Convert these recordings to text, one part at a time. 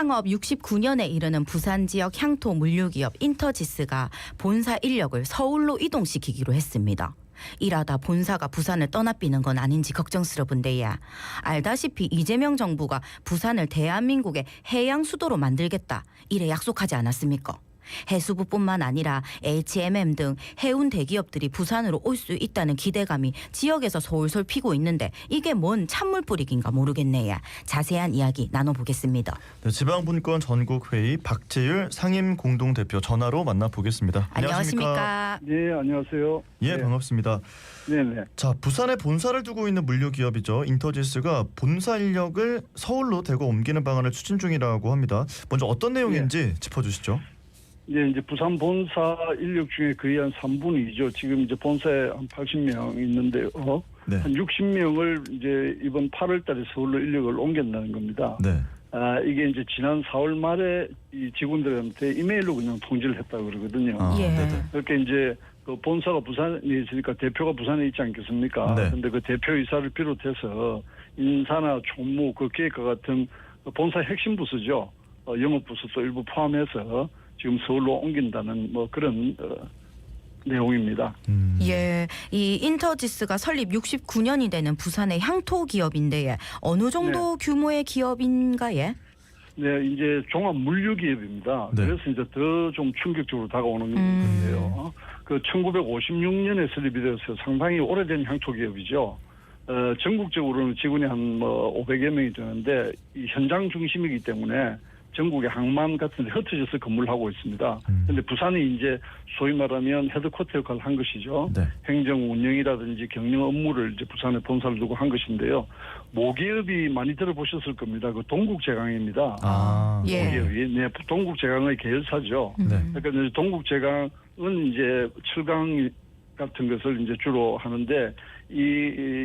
창업 69년에 이르는 부산 지역 향토 물류기업 인터지스가 본사 인력을 서울로 이동시키기로 했습니다. 이러다 본사가 부산을 떠나삐는 건 아닌지 걱정스러운데요. 알다시피 이재명 정부가 부산을 대한민국의 해양 수도로 만들겠다 이래 약속하지 않았습니까? 해수부뿐만 아니라 H&M 등 해운 대기업들이 부산으로 올 수 있다는 기대감이 지역에서 솔솔 피고 있는데 이게 뭔 찬물 뿌리기인가 모르겠네요. 자세한 이야기 나눠보겠습니다. 네, 지방분권 전국회의 박재율 상임공동대표 전화로 만나보겠습니다. 안녕하십니까? 네, 안녕하세요. 예, 네. 반갑습니다. 네네. 자, 부산에 본사를 두고 있는 물류기업이죠. 인터지스가 본사 인력을 서울로 대거 옮기는 방안을 추진 중이라고 합니다. 먼저 어떤 내용인지 짚어주시죠. 네, 이제 부산 본사 인력 중에 거의 한 3분의 2죠. 지금 이제 본사에 한 80명 있는데요. 네. 한 60명을 이제 이번 8월달에 서울로 인력을 옮긴다는 겁니다. 네. 이게 이제 지난 4월 말에 이 직원들한테 이메일로 그냥 통지를 했다고 그러거든요. 예. 네네. 그렇게 이제 그 본사가 부산에 있으니까 대표가 부산에 있지 않겠습니까? 네. 근데 그 대표이사를 비롯해서 인사나 총무, 그 기획과 같은 그 본사 핵심 부서죠. 영업 부서도 일부 포함해서 지금 서울로 옮긴다는 뭐 그런 내용입니다. 예, 이 인터지스가 설립 69년이 되는 부산의 향토 기업인데 어느 정도 규모의 기업인가요? 네, 이제 종합 물류 기업입니다. 네. 그래서 이제 더 좀 충격적으로 다가오는 건데요. 그 1956년에 설립이 되어서 상당히 오래된 향토 기업이죠. 전국적으로는 직원이 한 뭐 500여 명이 되는데 이 현장 중심이기 때문에 전국의 항만 같은 데 흩어져서 근무를 하고 있습니다. 그런데 부산이 이제 소위 말하면 헤드쿼터 역할을 한 것이죠. 네. 행정 운영이라든지 경영 업무를 이제 부산에 본사를 두고 한 것인데요. 모기업이 많이 들어보셨을 겁니다. 그 동국제강입니다. 아, 예. 모기업이 네, 동국제강의 계열사죠. 네. 그러니까 이제 동국제강은 이제 철강 같은 것을 이제 주로 하는데 이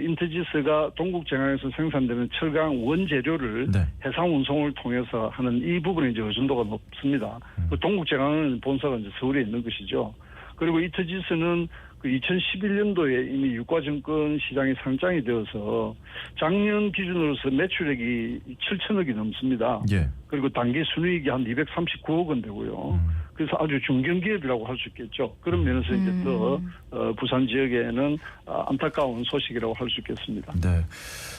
인터지스가 동국제강에서 생산되는 철강 원재료를 네. 해상 운송을 통해서 하는 이 부분에 이제 의존도가 높습니다. 그 동국제강은 본사가 이제 서울에 있는 것이죠. 그리고 인터지스는 그 2011년도에 이미 유가증권 시장에 상장이 되어서 작년 기준으로서 매출액이 7천억이 넘습니다. 예. 그리고 단기 순이익이 한 239억 원 되고요. 그래서 아주 중견기업이라고 할 수 있겠죠. 그런 면에서 이제 또 부산 지역에는 안타까운 소식이라고 할 수 있겠습니다. 네.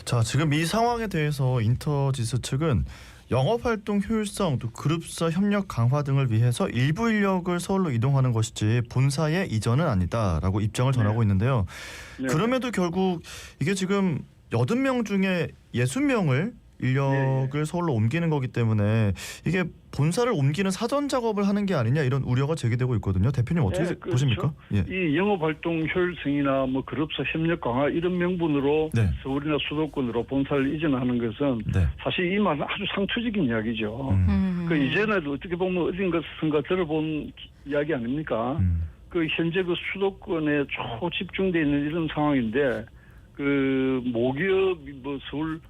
자, 지금 이 상황에 대해서 인터지스 측은 영업활동 효율성, 또 그룹사 협력 강화 등을 위해서 일부 인력을 서울로 이동하는 것이지 본사의 이전은 아니다라고 입장을 전하고 있는데요. 네. 그럼에도 결국 이게 지금 80명 중에 60명을 인력을 서울로 옮기는 거기 때문에 이게 본사를 옮기는 사전 작업을 하는 게 아니냐 이런 우려가 제기되고 있거든요. 대표님 어떻게 네, 그렇죠. 보십니까? 예. 이 영업활동 효율성이나 뭐 그룹사 협력 강화 이런 명분으로 네. 서울이나 수도권으로 본사를 이전하는 것은 네. 사실 이 말은 아주 상투적인 이야기죠. 그 이전에도 어떻게 보면 어딘가선가 들어본 이야기 아닙니까? 그 현재 그 수도권에 초집중돼 있는 이런 상황인데 그 모기업 뭐 서울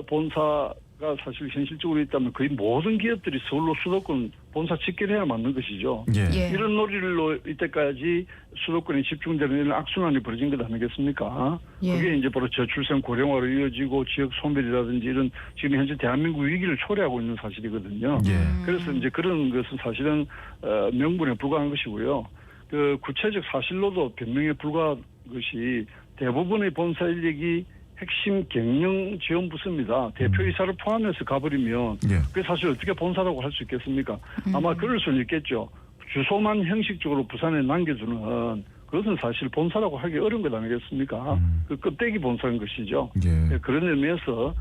본사가 사실 현실적으로 있다면 거의 모든 기업들이 서울로 수도권 본사 집결해야 맞는 것이죠. 예. 예. 이런 논리로 이때까지 수도권에 집중되는 이런 악순환이 벌어진 것 아니겠습니까? 예. 그게 이제 바로 저출생 고령화로 이어지고 지역 소멸이라든지 이런 지금 현재 대한민국 위기를 초래하고 있는 사실이거든요. 예. 그래서 이제 그런 것은 사실은 명분에 불과한 것이고요. 그 구체적 사실로도 변명에 불과한 것이 대부분의 본사 인력이 핵심 경영 지원 부서입니다. 대표이사를 포함해서 가버리면 예. 그게 사실 어떻게 본사라고 할 수 있겠습니까? 아마 그럴 수는 있겠죠. 주소만 형식적으로 부산에 남겨주는 그것은 사실 본사라고 하기 어려운 것 아니겠습니까? 그 껍데기 본사인 것이죠. 예. 그런 의미에서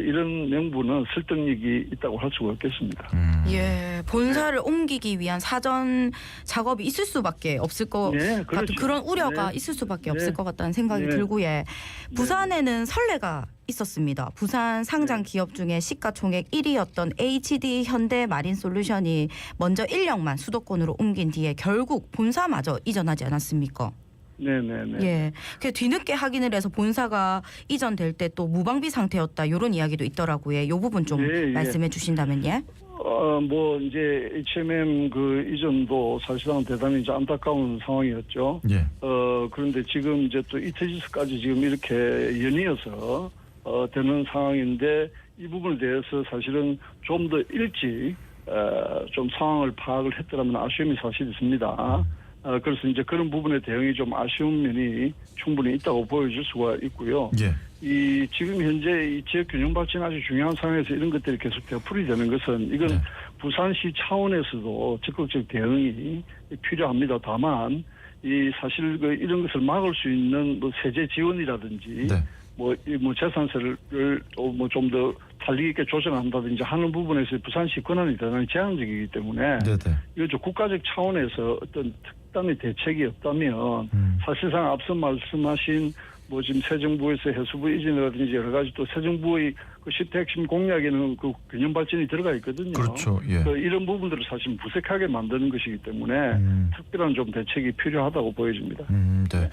이런 명분은 설득력이 있다고 할 수가 없겠습니다. 예, 본사를 옮기기 위한 사전 작업이 있을 수밖에 없을 것 네, 같은 그렇죠. 그런 우려가 네. 있을 수밖에 네. 없을 것 같다는 생각이 네. 들고요. 부산에는 선례가 있었습니다. 부산 상장 기업 중에 시가총액 1위였던 HD 현대 마린 솔루션이 먼저 인력만 수도권으로 옮긴 뒤에 결국 본사마저 이전하지 않았습니까? 네네네. 예, 그 뒤늦게 확인을 해서 본사가 이전될 때 또 무방비 상태였다 이런 이야기도 있더라고요. 이 부분 좀 예, 예. 말씀해 주신다면 예. 뭐 이제 H&M 그 이전도 사실상 대단히 이제 안타까운 상황이었죠. 예. 그런데 지금 이제 또 인터지스까지 지금 이렇게 연이어서 되는 상황인데 이 부분에 대해서 사실은 좀 더 일찍 좀 상황을 파악을 했더라면 아쉬움이 사실 있습니다. 그래서 이제 그런 부분에 대응이 좀 아쉬운 면이 충분히 있다고 보여줄 수가 있고요. 예. 이 지금 현재 이 지역 균형 발전 아주 중요한 상황에서 이런 것들이 계속 되풀이 되는 것은 이건 네. 부산시 차원에서도 적극적 대응이 필요합니다. 다만 이 사실 그 이런 것을 막을 수 있는 뭐 세제 지원이라든지 네. 뭐 재산세를 뭐 좀 더 달리 있게 조정한다든지 하는 부분에서 부산시 권한이 대단히 제한적이기 때문에 네네. 이거 좀 국가적 차원에서 어떤 특단의 대책이 없다면 사실상 앞서 말씀하신 뭐 지금 새 정부에서 해수부 이전이라든지 여러 가지 또 새 정부의 그 10대 핵심 공약에는 그 균형 발전이 들어가 있거든요. 그렇죠. 예. 이런 부분들을 사실 무색하게 만드는 것이기 때문에 특별한 좀 대책이 필요하다고 보여집니다. 네.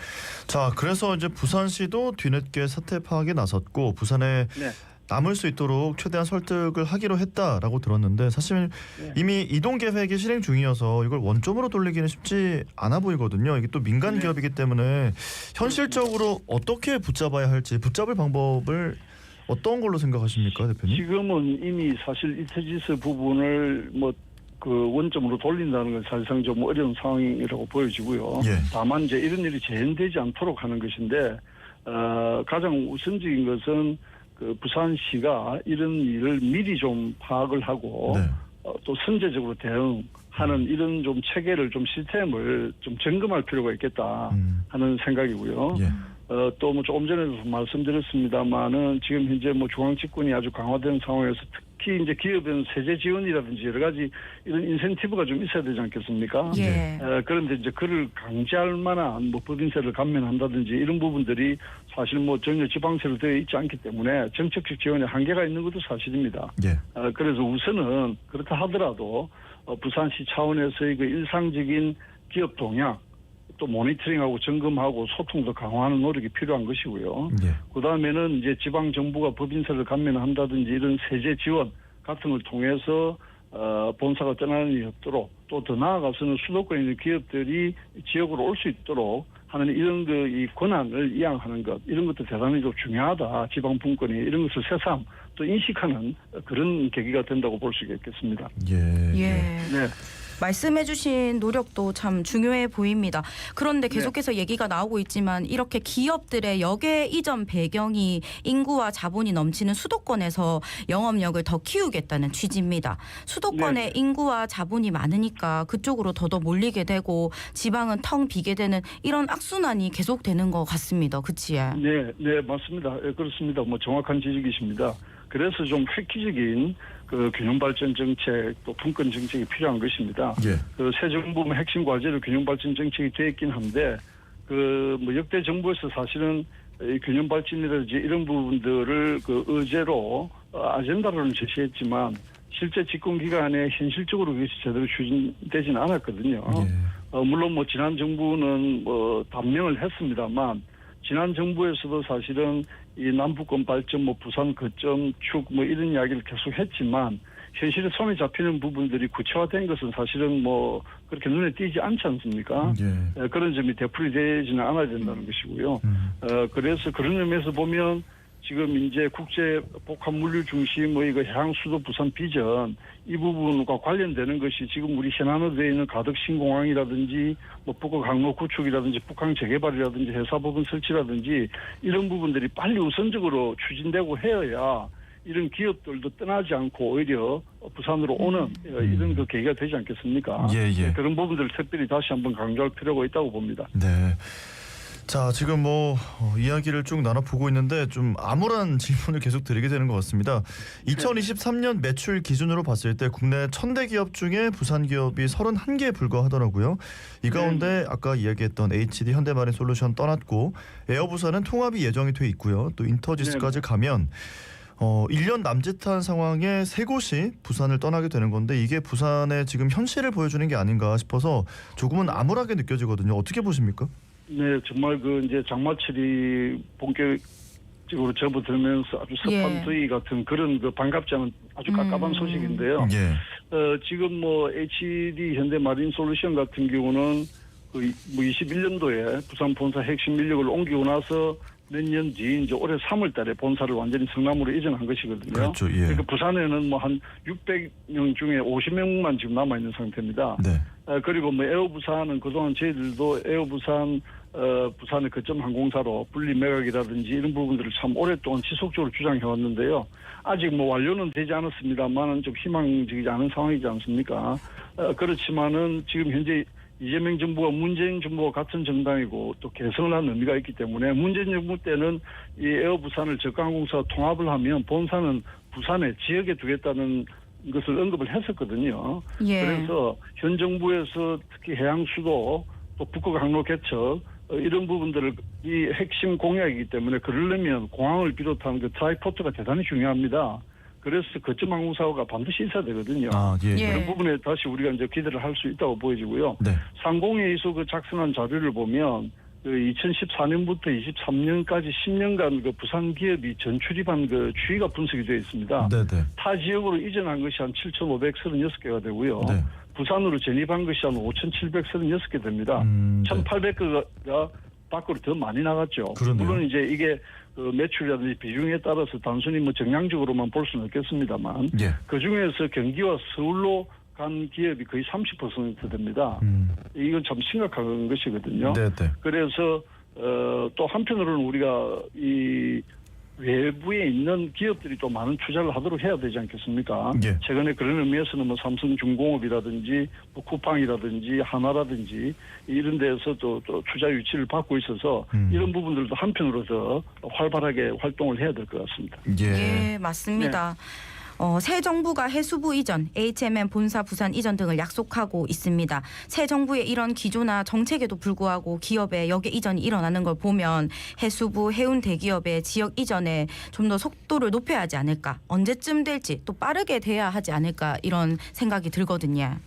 자, 그래서 이제 부산시도 뒤늦게 사태 파악에 나섰고 부산에 네. 남을 수 있도록 최대한 설득을 하기로 했다라고 들었는데 사실 네. 이미 이동 계획이 실행 중이어서 이걸 원점으로 돌리기는 쉽지 않아 보이거든요. 이게 또 민간 네. 기업이기 때문에 현실적으로 어떻게 붙잡아야 할지 붙잡을 방법을 어떤 걸로 생각하십니까, 대표님? 지금은 이미 사실 인터지스 부분을 뭐 그 원점으로 돌린다는 건 사실상 좀 어려운 상황이라고 보여지고요. 예. 다만 이제 이런 일이 재현되지 않도록 하는 것인데 가장 우선적인 것은 그 부산시가 이런 일을 미리 좀 파악을 하고 네. 또 선제적으로 대응하는 이런 좀 체계를 좀 시스템을 좀 점검할 필요가 있겠다 하는 생각이고요. 예. 또 뭐 조금 전에도 말씀드렸습니다만은 지금 현재 뭐 중앙 집권이 아주 강화된 상황에서 특히 이제 기업은 세제 지원이라든지 여러 가지 이런 인센티브가 좀 있어야 되지 않겠습니까? 예. 그런데 이제 그를 강제할 만한 뭐 법인세를 감면한다든지 이런 부분들이 사실 뭐 전혀 지방세로 되어 있지 않기 때문에 정책적 지원에 한계가 있는 것도 사실입니다. 예. 그래서 우선은 그렇다 하더라도 부산시 차원에서의 그 일상적인 기업 동향 또 모니터링하고 점검하고 소통도 강화하는 노력이 필요한 것이고요. 예. 그다음에는 이제 지방 정부가 법인세를 감면한다든지 이런 세제 지원 같은 걸 통해서 본사가 떠나는 일이 없도록 또 더 나아가서는 수도권에 있는 기업들이 지역으로 올 수 있도록 하는 이런 그 이 권한을 이양하는 것 이런 것도 대단히 좀 중요하다. 지방 분권이 이런 것을 새삼 또 인식하는 그런 계기가 된다고 볼 수 있겠습니다. 예. 예. 네. 말씀해주신 노력도 참 중요해 보입니다. 그런데 계속해서 얘기가 나오고 있지만 이렇게 기업들의 역외 이전 배경이 인구와 자본이 넘치는 수도권에서 영업력을 더 키우겠다는 취지입니다. 수도권에 네. 인구와 자본이 많으니까 그쪽으로 더더 몰리게 되고 지방은 텅 비게 되는 이런 악순환이 계속되는 것 같습니다. 그치요? 네, 맞습니다. 그렇습니다. 뭐 정확한 지적이십니다. 그래서 좀 획기적인 그 균형 발전 정책 또 분권 정책이 필요한 것입니다. 예. 그 새 정부 핵심 과제로 균형 발전 정책이 되어 있긴 한데 그 뭐 역대 정부에서 사실은 이 균형 발전이라든지 이런 부분들을 그 의제로 아젠다로는 제시했지만 실제 집권 기간에 현실적으로 그것이 제대로 추진되지는 않았거든요. 예. 물론 뭐 지난 정부는 뭐 단명을 했습니다만 지난 정부에서도 사실은 이 남북권 발전, 뭐 부산 거점 축 뭐 이런 이야기를 계속 했지만 현실에 손에 잡히는 부분들이 구체화된 것은 사실은 뭐 그렇게 눈에 띄지 않지 않습니까? 예. 그런 점이 되풀이되지는 않아야 된다는 것이고요. 그래서 그런 의미에서 보면 지금 이제 국제 복합 물류 중심의 그 해양 수도 부산 비전 이 부분과 관련되는 것이 지금 우리 현안으로 되어 있는 가덕 신공항이라든지 뭐 북극 항로 구축이라든지 북항 재개발이라든지 해사부분 설치라든지 이런 부분들이 빨리 우선적으로 추진되고 해야 이런 기업들도 떠나지 않고 오히려 부산으로 오는 이런 그 계기가 되지 않겠습니까? 예. 그런 부분들을 특별히 다시 한번 강조할 필요가 있다고 봅니다. 네. 자, 지금 뭐 이야기를 쭉 나눠보고 있는데 좀 암울한 질문을 계속 드리게 되는 것 같습니다. 2023년 매출 기준으로 봤을 때 국내 1000대 기업 중에 부산 기업이 31개에 불과하더라고요. 이 가운데 아까 이야기했던 HD 현대마린 솔루션 떠났고 에어부산은 통합이 예정이 돼 있고요. 또 인터지스까지 가면 1년 남짓한 상황에 3곳이 부산을 떠나게 되는 건데 이게 부산의 지금 현실을 보여주는 게 아닌가 싶어서 조금은 암울하게 느껴지거든요. 어떻게 보십니까? 네, 정말 그 이제 장마철이 본격적으로 접어들면서 아주 습한 더위 같은 그런 그 반갑지 않은 아주 깝깝한 소식인데요. 예. 지금 뭐 HD 현대마린 솔루션 같은 경우는 그 뭐 21년도에 부산 본사 핵심 인력을 옮기고 나서 몇 년 뒤 이제 올해 3월달에 본사를 완전히 성남으로 이전한 것이거든요. 그렇죠. 예. 그러니까 부산에는 뭐 한 600명 중에 50명만 지금 남아 있는 상태입니다. 네. 그리고 뭐 에어부산은 그동안 저희들도 에어부산 부산의 거점 항공사로 분리 매각이라든지 이런 부분들을 참 오랫동안 지속적으로 주장해 왔는데요. 아직 뭐 완료는 되지 않았습니다만은 좀 희망적이지 않은 상황이지 않습니까? 그렇지만은 지금 현재 이재명 정부와 문재인 정부와 같은 정당이고 또 개성을 한 의미가 있기 때문에 문재인 정부 때는 이 에어부산을 저가항공사와 통합을 하면 본사는 부산에 지역에 두겠다는 것을 언급을 했었거든요. 예. 그래서 현 정부에서 특히 해양수도 또 북극 항로 개척 이런 부분들을 이 핵심 공약이기 때문에 그러려면 공항을 비롯한 그 트라이포트가 대단히 중요합니다. 그래서 거점 항공사가 반드시 있어야 되거든요. 예. 예. 그런 부분에 다시 우리가 이제 기대를 할 수 있다고 보여지고요. 네. 상공회의소 그 작성한 자료를 보면 그 2014년부터 23년까지 10년간 그 부산 기업이 전출입한 그 추이가 분석이 되어 있습니다. 네. 타 지역으로 이전한 것이 한 7,536개가 되고요. 네. 부산으로 전입한 것이 한 5,736개 됩니다. 네. 1,800개가 밖으로 더 많이 나갔죠. 그러네요. 물론 이제 이게 그 매출이라든지 비중에 따라서 단순히 뭐 정량적으로만 볼 수는 없겠습니다만 예. 그 중에서 경기와 서울로 간 기업이 거의 30% 됩니다. 이건 참 심각한 것이거든요. 네. 그래서 또 한편으로는 우리가 이 외부에 있는 기업들이 또 많은 투자를 하도록 해야 되지 않겠습니까? 예. 최근에 그런 의미에서는 뭐 삼성중공업이라든지 뭐 쿠팡이라든지 하나라든지 이런 데서 또 투자 유치를 받고 있어서 이런 부분들도 한편으로 더 활발하게 활동을 해야 될 것 같습니다. 예. 예, 맞습니다. 새 정부가 해수부 이전, HMM 본사 부산 이전 등을 약속하고 있습니다. 새 정부의 이런 기조나 정책에도 불구하고 기업의 역의 이전이 일어나는 걸 보면 해수부, 해운 대기업의 지역 이전에 좀 더 속도를 높여야 하지 않을까, 언제쯤 될지 또 빠르게 돼야 하지 않을까 이런 생각이 들거든요.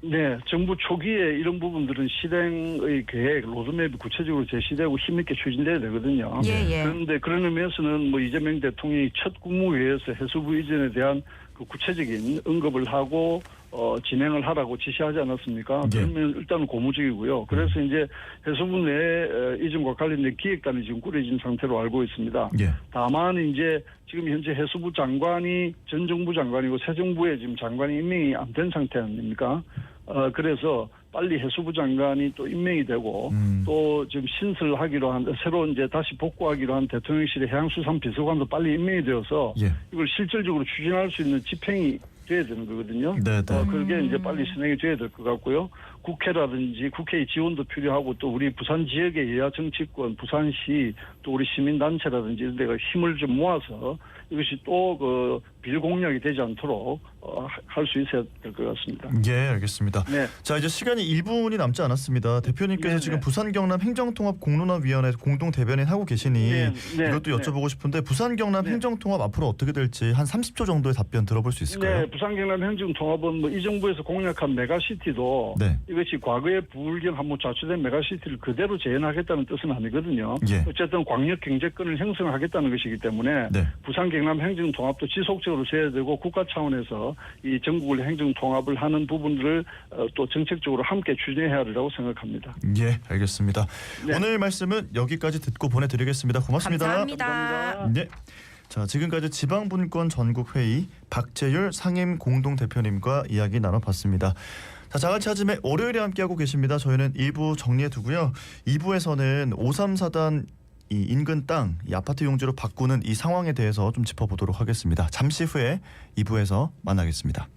네, 정부 초기에 이런 부분들은 실행의 계획, 로드맵이 구체적으로 제시되고 힘있게 추진돼야 되거든요. 예. 그런데 그런 의미에서는 뭐 이재명 대통령이 첫 국무회의에서 해수부 이전에 대한 그 구체적인 언급을 하고 진행을 하라고 지시하지 않았습니까? 예. 그러면 일단은 고무적이고요. 그래서 이제 해수부 내 이전과 관련된 기획단이 지금 꾸려진 상태로 알고 있습니다. 예. 다만 이제 지금 현재 해수부 장관이 전 정부 장관이고 새 정부에 지금 장관이 임명이 안 된 상태 아닙니까? 그래서 빨리 해수부 장관이 또 임명이 되고 또 지금 신설하기로 한 새로 이제 다시 복구하기로 한 대통령실의 해양수산 비서관도 빨리 임명이 되어서 예. 이걸 실질적으로 추진할 수 있는 집행이 돼야 되는 거거든요. 네. 그게 이제 빨리 진행이 돼야 될 것 같고요. 국회라든지 국회의 지원도 필요하고 또 우리 부산 지역의 여야 정치권, 부산시 또 우리 시민단체라든지 이런 데가 힘을 좀 모아서 이것이 또 그 빌공약이 되지 않도록 할 수 있어야 될 것 같습니다. 예, 알겠습니다. 네. 자, 이제 시간이 1분이 남지 않았습니다. 대표님께서 네, 지금 네. 부산 경남 행정통합 공론화위원회 공동 대변인 하고 계시니 네, 이것도 여쭤보고 싶은데 부산 경남 네. 행정통합 앞으로 어떻게 될지 한 30초 정도의 답변 들어볼 수 있을까요? 네, 부산 경남 행정통합은 뭐 이 정부에서 공약한 메가시티도 네. 이것이 과거에 부울경 한번 자초된 메가시티를 그대로 재현하겠다는 뜻은 아니거든요. 예. 어쨌든 광역 경제권을 형성하겠다는 것이기 때문에 네. 부산 경남 행정통합도 지속적으로 돼야 되고 국가 차원에서 이 전국을 행정통합을 하는 부분들을 또 정책적으로 함께 추진해야 하리라고 생각합니다. 예, 알겠습니다. 네. 오늘 말씀은 여기까지 듣고 보내드리겠습니다. 고맙습니다. 감사합니다. 네. 자, 지금까지 지방분권 전국회의 박재율 상임 공동대표님과 이야기 나눠봤습니다. 자, 자갈찾음의 월요일에 함께하고 계십니다. 저희는 1부 정리해두고요. 2부에서는 534단 이 인근 땅, 이 아파트 용지로 바꾸는 이 상황에 대해서 좀 짚어보도록 하겠습니다. 잠시 후에 2부에서 만나겠습니다.